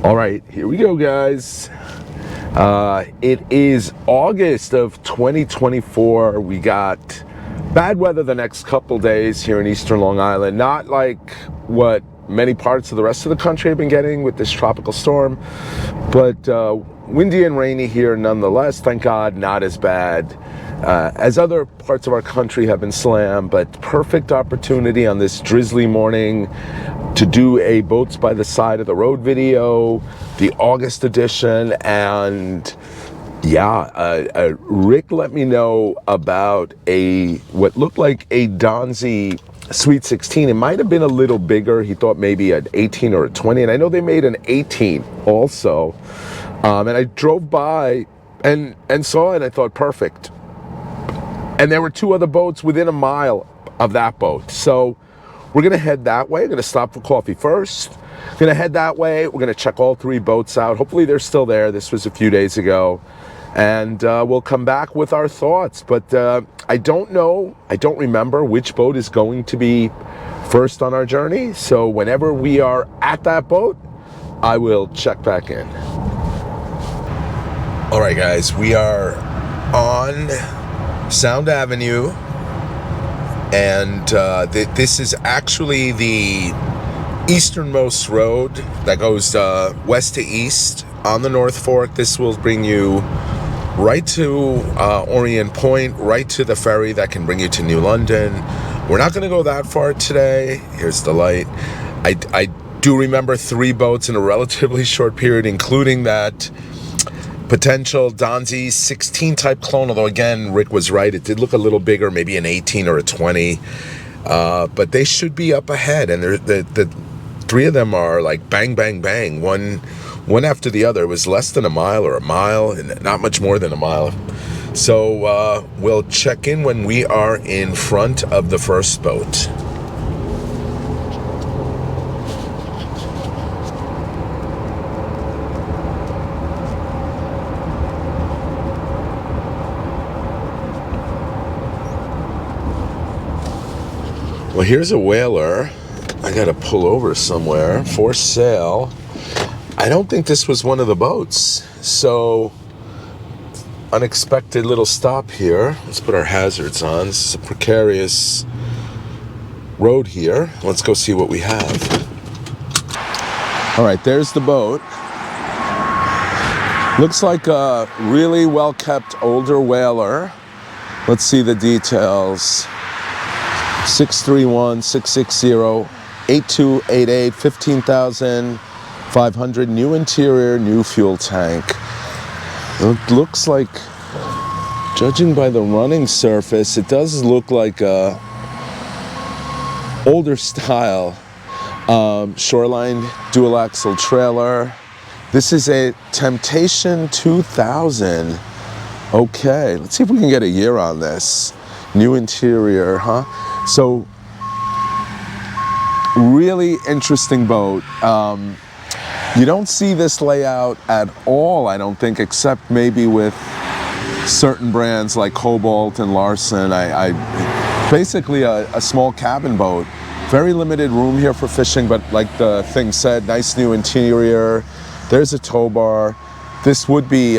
All right, here we go, guys. It is August of 2024. We got bad weather the next couple days here in Eastern Long Island. Not like what many parts of the rest of the country have been getting with this tropical storm, but windy and rainy here nonetheless. Thank God, not as bad as other parts of our country have been slammed, but perfect opportunity on this drizzly morning to do a boats by the side of the road video, the August edition. And yeah, Rick let me know about what looked like a Donzi Sweet 16. It might have been a little bigger. He thought maybe an 18 or a 20, and I know they made an 18 also. And I drove by and saw it, and I thought, perfect. And there were two other boats within a mile of that boat. So we're gonna head that way. We're gonna stop for coffee first. We're gonna head that way. We're gonna check all three boats out. Hopefully they're still there. This was a few days ago. And we'll come back with our thoughts. But I don't know, I don't remember which boat is going to be first on our journey. So whenever we are at that boat, I will check back in. All right, guys, we are on Sound Avenue. And this is actually the easternmost road that goes west to east on the North Fork. This will bring you right to Orient Point, right to the ferry that can bring you to New London. We're not going to go that far today. Here's the light. I do remember three boats in a relatively short period, including that potential Donzi 16 type clone, although again, Rick was right. It did look a little bigger, maybe an 18 or a 20. But they should be up ahead. And the three of them are like bang, bang, bang. One after the other. It was less than a mile, and not much more than a mile. So we'll check in when we are in front of the first boat. Well, here's a whaler. I gotta pull over somewhere. For sale. I don't think this was one of the boats. So, unexpected little stop here. Let's put our hazards on. This is a precarious road here. Let's go see what we have. All right, there's the boat. Looks like a really well-kept older whaler. Let's see the details. 631-660-8288, 15,500, new interior, new fuel tank. It looks like, judging by the running surface, it does look like a older style shoreline dual axle trailer. This is a Temptation 2000. Okay, let's see if we can get a year on this. New interior, huh? So, really interesting boat. You don't see this layout at all, I don't think, except maybe with certain brands like Cobalt and Larson. Basically a small cabin boat. Very limited room here for fishing, but like the thing said, nice new interior. There's a tow bar. This would be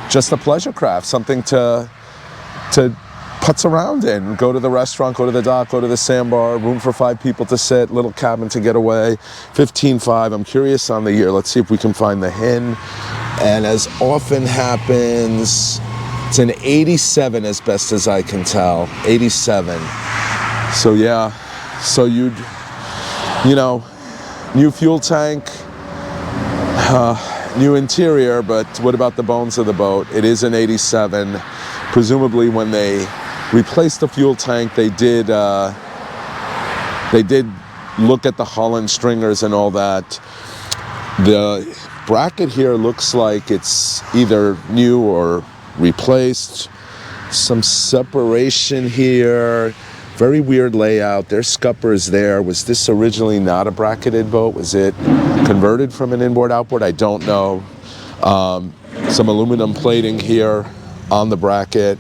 just a pleasure craft, something to putz around in, go to the restaurant, go to the dock, go to the sandbar, room for 5 people to sit, little cabin to get away, 15.5. I'm curious on the year. Let's see if we can find the HIN. And as often happens, it's an 87 as best as I can tell, 87. So yeah, so you know, new fuel tank, new interior, but what about the bones of the boat? It is an 87. Presumably when they replaced the fuel tank, they did look at the hull and stringers and all that. The bracket here looks like it's either new or replaced. Some separation here. Very weird layout. There's scuppers there. Was this originally not a bracketed boat? Was it converted from an inboard outboard? I don't know. Some aluminum plating here on the bracket.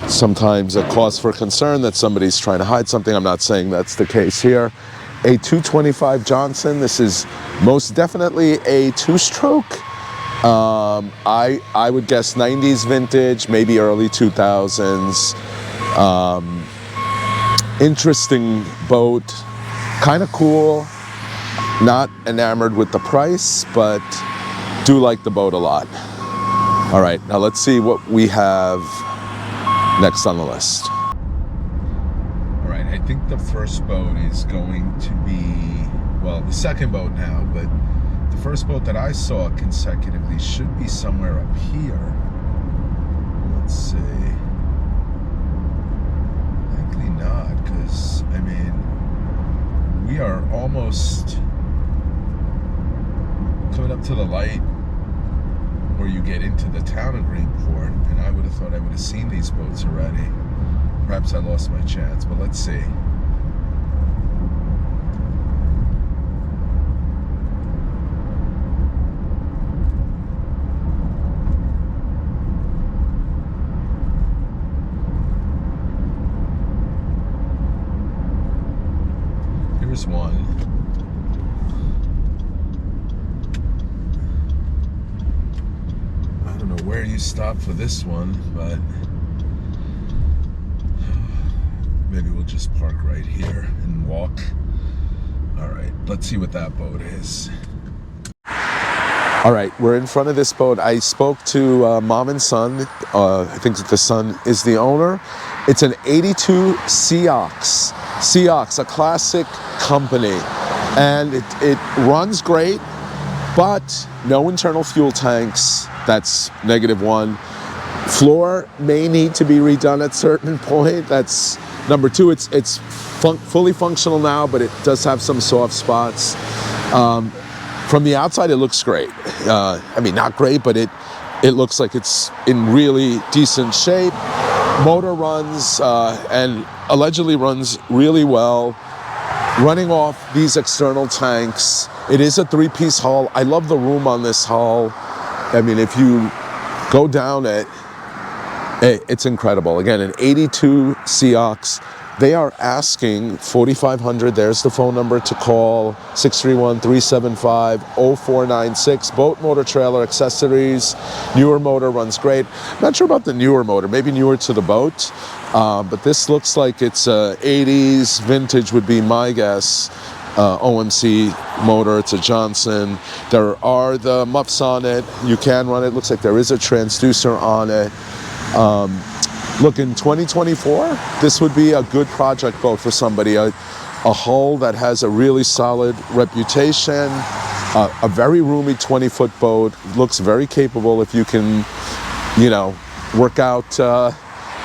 Sometimes a cause for concern that somebody's trying to hide something. I'm not saying that's the case here. a 225 Johnson. This is most definitely a two-stroke. I would guess 90s vintage, maybe early 2000s. Interesting boat, kind of cool. Not enamored with the price, but do like the boat a lot. All right, now let's see what we have next on the list. All right, I think the first boat is going to be, well, the second boat now, but the first boat that I saw consecutively should be somewhere up here. Let's see. Likely not, because, I mean, we are almost coming up to the light where you get into the town of Greenport, and I would have thought I would have seen these boats already. Perhaps I lost my chance, but let's see. Here's one. I don't know where you stop for this one, but maybe we'll just park right here and walk. All right, let's see what that boat is. All right, we're in front of this boat. I spoke to mom and son. I think that the son is the owner. It's an 82 Seaox. Seaox, a classic company. And it runs great, but no internal fuel tanks. That's -1. Floor may need to be redone at a certain point. That's number 2. It's fully functional now, but it does have some soft spots. From the outside, it looks great. I mean, not great, but it looks like it's in really decent shape. Motor runs and allegedly runs really well. Running off these external tanks. It is a 3-piece hull. I love the room on this hull. I mean, if you go down it, it's incredible. Again, an 82 Seaox. They are asking $4,500. There's the phone number to call, 631-375-0496. Boat, motor, trailer, accessories. Newer motor, runs great. Not sure about the newer motor, maybe newer to the boat. But this looks like it's 80s vintage would be my guess. OMC motor, it's a Johnson. There are the muffs on it. You can run it. Looks like there is a transducer on it. Look, in 2024, this would be a good project boat for somebody. A hull that has a really solid reputation, a very roomy 20-foot boat. Looks very capable if you can, you know, work out,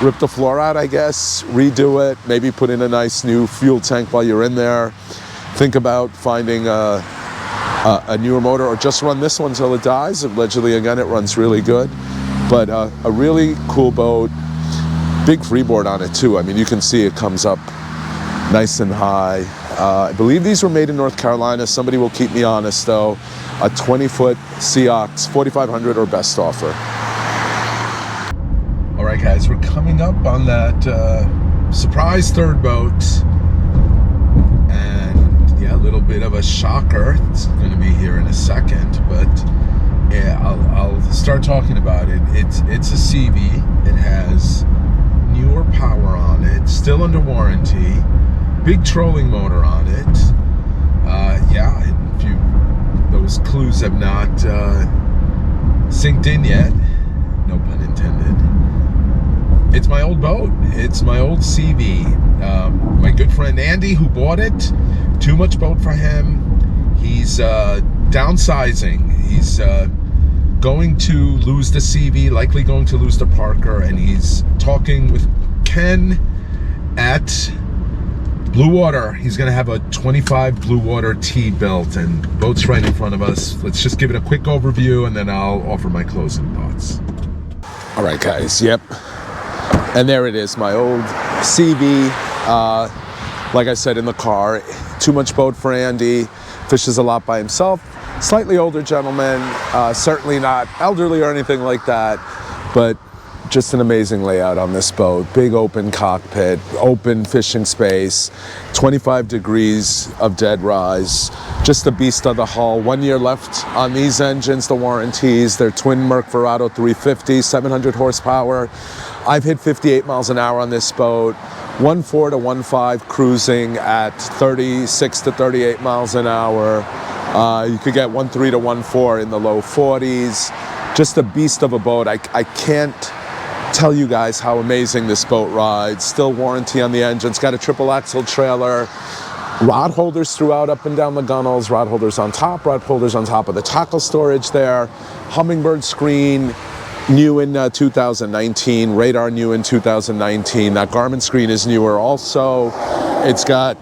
rip the floor out, I guess, redo it, maybe put in a nice new fuel tank while you're in there. Think about finding a newer motor, or just run this one till it dies. Allegedly, again, it runs really good. But a really cool boat. Big freeboard on it too. I mean, you can see it comes up nice and high. I believe these were made in North Carolina. Somebody will keep me honest though. A 20-foot Seaox, $4,500 or best offer. All right, guys, we're coming up on that surprise third boat. And yeah, a little bit of a shocker. It's going to be here in a second, but yeah, I'll start talking about it. It's a Sea Vee. It has newer power on it, still under warranty, big trolling motor on it. Yeah, if those clues have not synced in yet, no pun intended. It's my old boat. It's my old Sea Vee. My good friend Andy, who bought it, too much boat for him. He's downsizing. He's going to lose the Sea Vee, likely going to lose the Parker, and he's talking with Ken at Blue Water. He's going to have a 25 Blue Water T built, and boat's right in front of us. Let's just give it a quick overview, and then I'll offer my closing thoughts. All right, guys. Yep. And there it is, my old Sea Vee. Like I said in the car, too much boat for Andy. Fishes a lot by himself. Slightly older gentleman, certainly not elderly or anything like that, but just an amazing layout on this boat. Big open cockpit, open fishing space, 25 degrees of dead rise. Just a beast of the hull. 1 year left on these engines, the warranties. They're twin Merc Verado 350, 700 horsepower. I've hit 58 miles an hour on this boat. 1.4 to 1.5 cruising at 36 to 38 miles an hour. You could get 1.3 to 1.4 in the low 40s. Just a beast of a boat. I can't tell you guys how amazing this boat rides. Still warranty on the engine. It's got a triple axle trailer. Rod holders throughout up and down the gunnels. Rod holders on top of the tackle storage there. Hummingbird screen, new in 2019. Radar new in 2019. That Garmin screen is newer also. It's got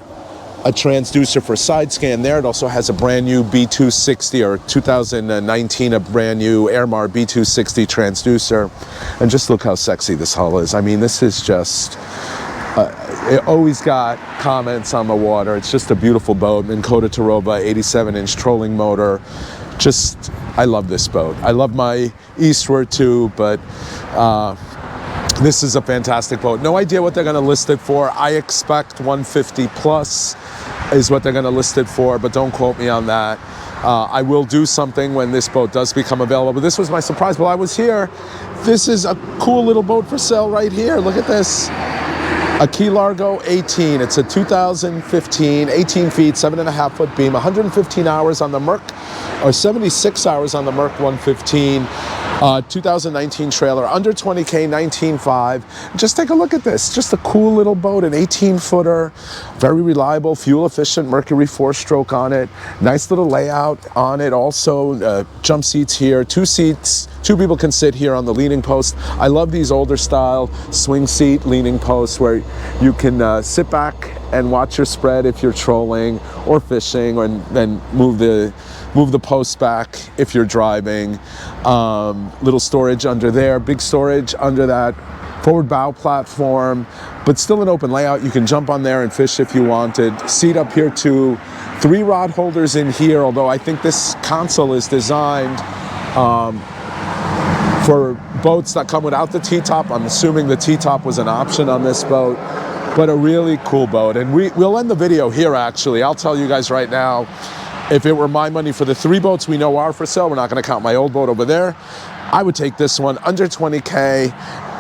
a transducer for side scan there. It also has a brand new B260, or 2019, a brand new Airmar B260 transducer. And just look how sexy this hull is. I mean, this is just, it always got comments on the water. It's just a beautiful boat. Minn Kota Taroba 87-inch trolling motor. Just, I love this boat. I love my Eastward too, but this is a fantastic boat. No idea what they're going to list it for. I expect 150 plus is what they're going to list it for, but don't quote me on that. I will do something when this boat does become available. But this was my surprise while I was here. This is a cool little boat for sale right here. Look at this. A Key Largo 18. It's a 2015, 18 feet, 7.5 foot beam, 115 hours on the Merc, or 76 hours on the Merc 115. 2019 trailer, under 20K, 19.5. Just take a look at this. Just a cool little boat, an 18-footer, very reliable, fuel-efficient, Mercury 4-stroke on it. Nice little layout on it. Also, jump seats here, 2 seats. 2 people can sit here on the leaning post. I love these older style swing seat leaning posts where you can sit back and watch your spread if you're trolling or fishing, and then move the post back if you're driving. Little storage under there, big storage under that forward bow platform, but still an open layout. You can jump on there and fish if you wanted. Seat up here too. 3 rod holders in here, although I think this console is designed for boats that come without the T-top. I'm assuming the T-top was an option on this boat, but a really cool boat. And we'll end the video here, actually. I'll tell you guys right now, if it were my money for the 3 boats we know are for sale, we're not going to count my old boat over there, I would take this one, under 20K.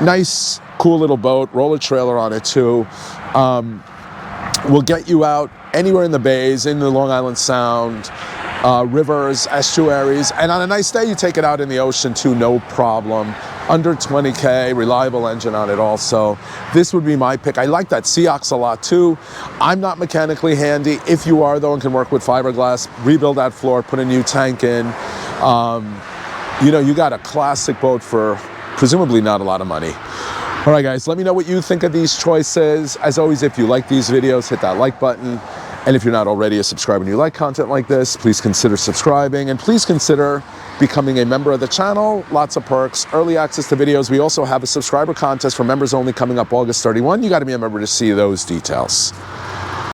Nice, cool little boat, roller trailer on it too. Will get you out anywhere in the bays, in the Long Island Sound, rivers, estuaries, and on a nice day you take it out in the ocean too, no problem. Under 20K, reliable engine on it also. This would be my pick. I like that Seox a lot too. I'm not mechanically handy. If you are though and can work with fiberglass, rebuild that floor, put a new tank in, you know, you got a classic boat for presumably not a lot of money. All right guys, let me know what you think of these choices. As always, if you like these videos, hit that like button. And if you're not already a subscriber and you like content like this, please consider subscribing, and please consider becoming a member of the channel. Lots of perks, early access to videos. We also have a subscriber contest for members only coming up August 31. You got to be a member to see those details.